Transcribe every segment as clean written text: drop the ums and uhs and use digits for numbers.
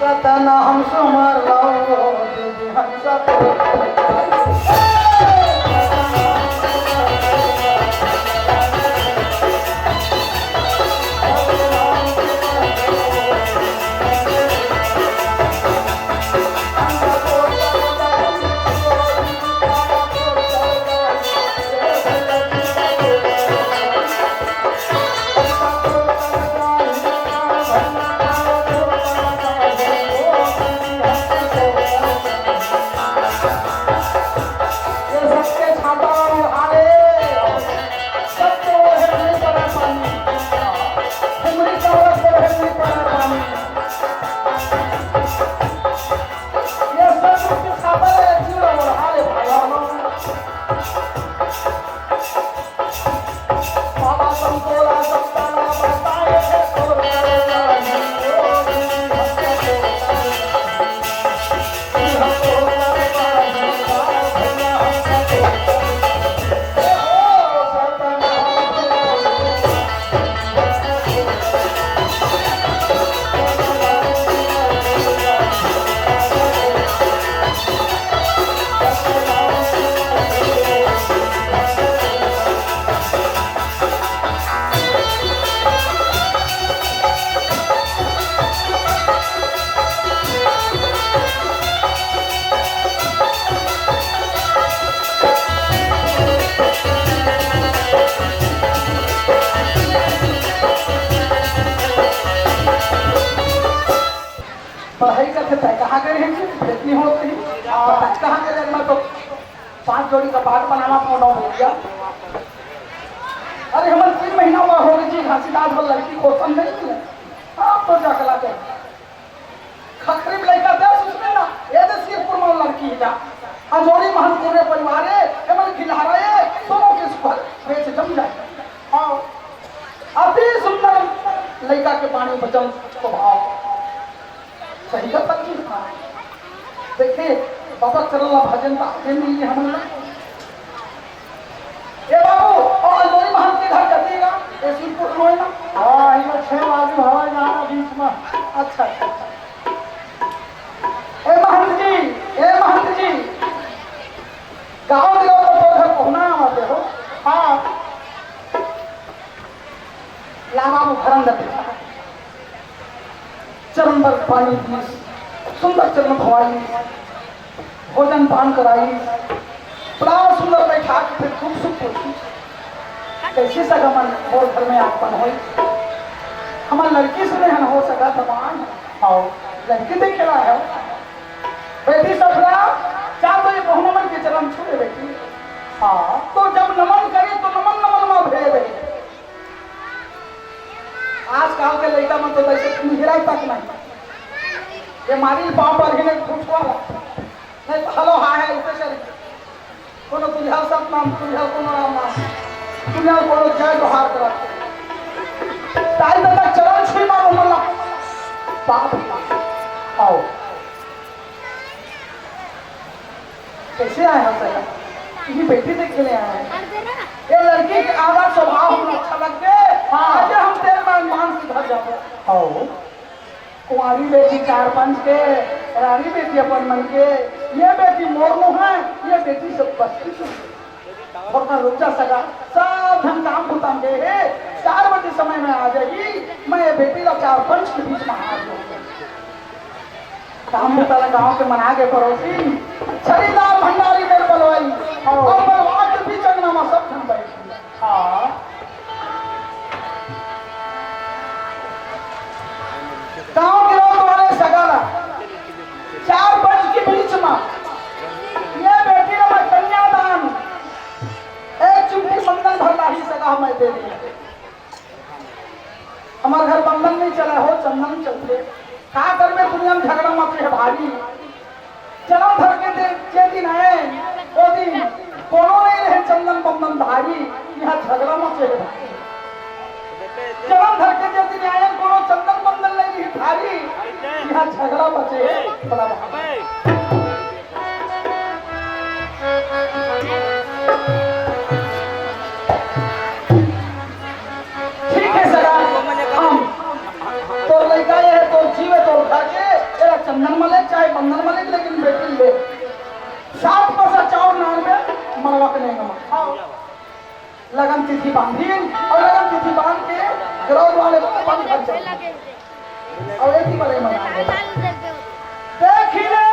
सतनाम सुमर लो दीदी हंस पढ़ाई करते थे कहाँ गए हैं इतनी हो गई कहाँ गए मैं तो 5 जोड़ी का बाग बनाना पौना हो गया। अरे हम 3 महीना हुआ हो गई जी घासीदास वाली लड़की को समझ नहीं है आप तो जकला कर खखरी लड़का दे उसमें ना ये सिरपुर में लड़की जा अजोरी महल पूरे परिवार है केवल खिला रहे दोनों के सुपर बेच जम जाए। हाँ अति सुंदर लड़का के पानी बचन स्वभाव सही का सच्ची देखिए बाबा चरला भजन का आगे मिली हम ये बाबू और अजोरी महल के घर जातीगा ये सिरपुर में ना हाँ इधर 6 आदमी हवा जाना बीच में अच्छा अच्छा ए महंत जी गाँव के लोग तो घर पहुँचना आते हो। हाँ लावा वो घर अंदर चरण पर पानी दी सुंदर चरण धोवाई भोजन पान कराई बड़ा सुंदर बैठा के फिर खूब सुख पूछी कैसे सगा मन और घर में आपन हो हमार लड़की से नहीं हो सका तमान आओ लड़की देखे रहा है बेटी सफरा 4 बजे बहुनमन के चरण छूए बेटी। हाँ तो जब नमन करी तो नमन में भेद आजकल के लड़का में तो वैसे हिराई तक नहीं ये मारी पाँव पर ही नहीं फूटवा नहीं तो हलो हाँ है इसे चल कोनो तुझा सब नाम तुझा कोनो राम नाम तुझा कोनो जय जोहार करते ताई तक चरण छुई मारो मल्ला बाप आओ कैसे आए हम सर ये बेटी देख के ले आए ये लड़की के आवाज स्वभाव हमें अच्छा लग गए। हाँ आज हम तेरे मान से घर जाओ आओ कुंवारी बेटी 4-5 के रानी बेटी अपन मन के ये बेटी मोरनो है ये बेटी सब बस्ती से रुक जा सका सब धन काम भूतान गए है 4 बजे समय में आ जाएगी मैं ये बेटी का 4-5 के बीच में हाथ दूंगा काम भूता गाँव के मना के पड़ोसी छरीदार भंडारी मेरे बलवाई और बलवा के भी चंगना में सब धन बैठी। हाँ गाँव के लोग वाले सगाला 4-5 के बीच में ये बेटी ने मैं कन्यादान एक चुटकी बंधन भरना ही सगा मैं दे दी। हमारे घर बंधन नहीं चला हो चंदन चलते का कर में दुनिया में झगड़ा मत है भारी चलो धर के दिन आए वो दिन कोनो नहीं रहे चंदन बंधन भारी यहाँ झगड़ा मत है भारी चलो धर के दिन आए कोनो चंदन बंधन नहीं रही भारी यहाँ झगड़ा बचे बड़ा ठीक है सर हम तो लड़का ये है तो जीवे तो उठा के बंधन मले चाहे बंधन मले लेकिन बेटी ले 7 पैसा चावल नान में मरवा के नहीं खाओ। लगन तिथि बांधी और लगन तिथि बांध के ग्रोथ वाले को बंद कर चले और एक ही बड़े मना देखिए ना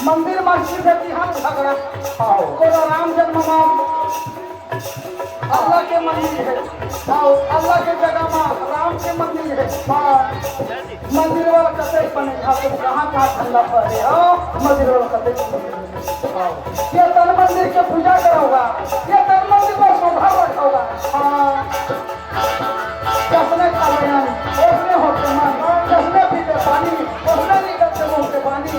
मंदिर मस्जिद है बिहार झगड़ा कोई राम जन्मभूमि अल्लाह के मंदिर है अल्लाह के जगह में राम के मंदिर है मंदिर वाला कते बने तुम कहाँ धंधा कर रहे हो मंदिर वाला कते ये तन मंदिर के पूजा करोगा ये तन मंदिर को शोभा बढ़ाओगा कसने का बयान उसने होते मन कसने पीते पानी उसने निकलते मुंह से पानी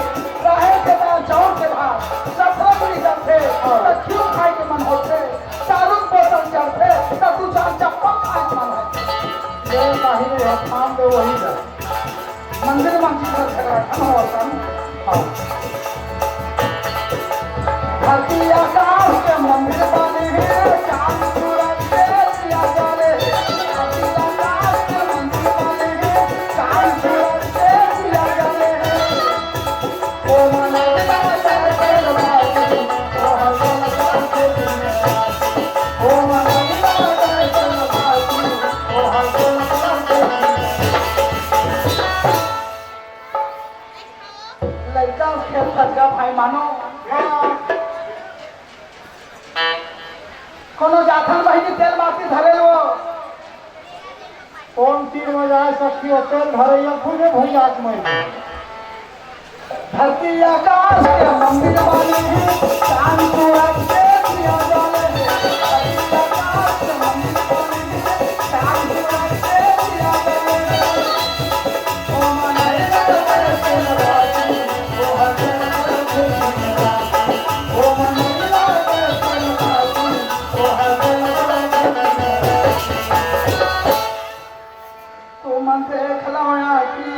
राहे के दाल चावल के भात सफरा बुरी करते क्यों खाए के मन होते चारू बोतल चढ़ते तब 2-4 चप्पल खाए के मन है ये बाहर है काम पे वही है मंदिर मस्जिद का झगड़ा खत्म होता है धरती आकाश के मंदिर बने हैं चांद सूरज के दिया जले धरती आकाश के मंदिर बने हैं चांद सूरज के दिया जले ओ मनवा तेरे बाती ओ हसना के दिन ओ मनवा तेरे बाती ओ हसना के लड़का के फटका भाई मानो कोनो जाथन बहिनी तेल बाती धरे लो कौन तीर में जाए सकती हो तेल धरे या फूले भैया में धरती आकाश के मंदिर वाले हैं चांद सूरज के दिया जाले हैं धरती आकाश के मंदिर वाले हैं चांद सूरज के दिया जाले हैं ओ मनैया तेरे बाती ओ हसना के दिन ओ मनैया तेरे बाती ओ हसना के दिन तो मन से खलाया की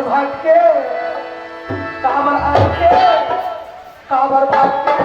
भाट के काबर आके काबर भाट के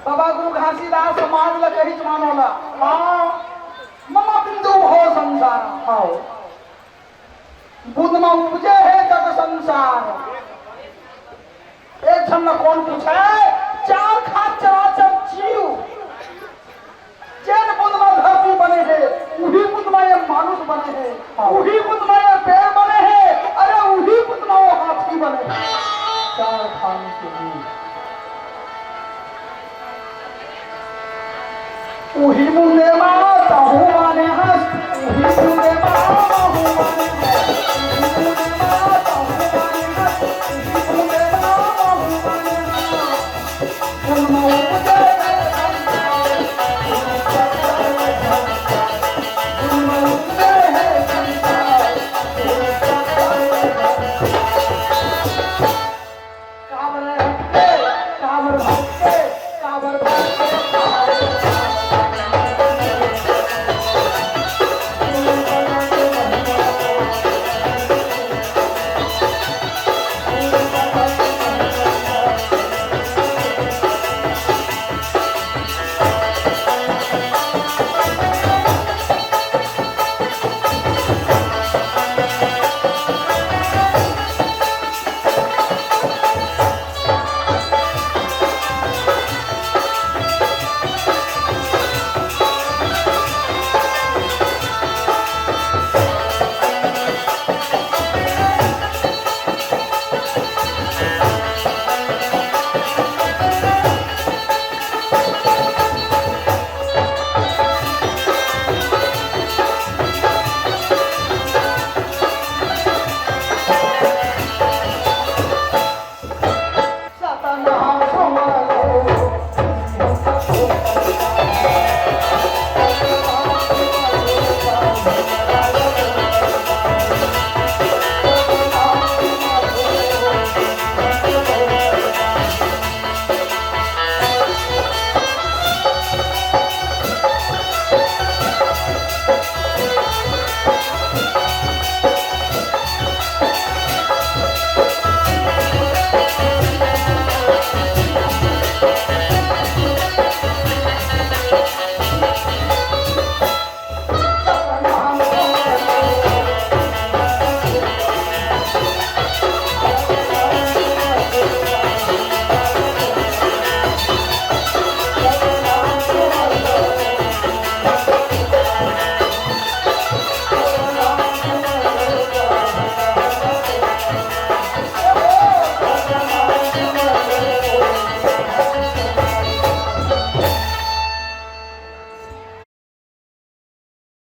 बाबा गुरु घासीदास समाज ल कही मानोला हाँ मम बिंदु हो संसार हाँ बुद्ध में उपजे है जग संसार एक जन न कौन पूछे चार खाद चराचर जीव जैन बुद्ध में धरती बने है उही बुद्ध में ये मानुष बने है उही बुद्ध में ये पेड़ बने है अरे उही बुद्ध में वो हाथी बने है चार खान के लिए उही मुन्ने माता हूँ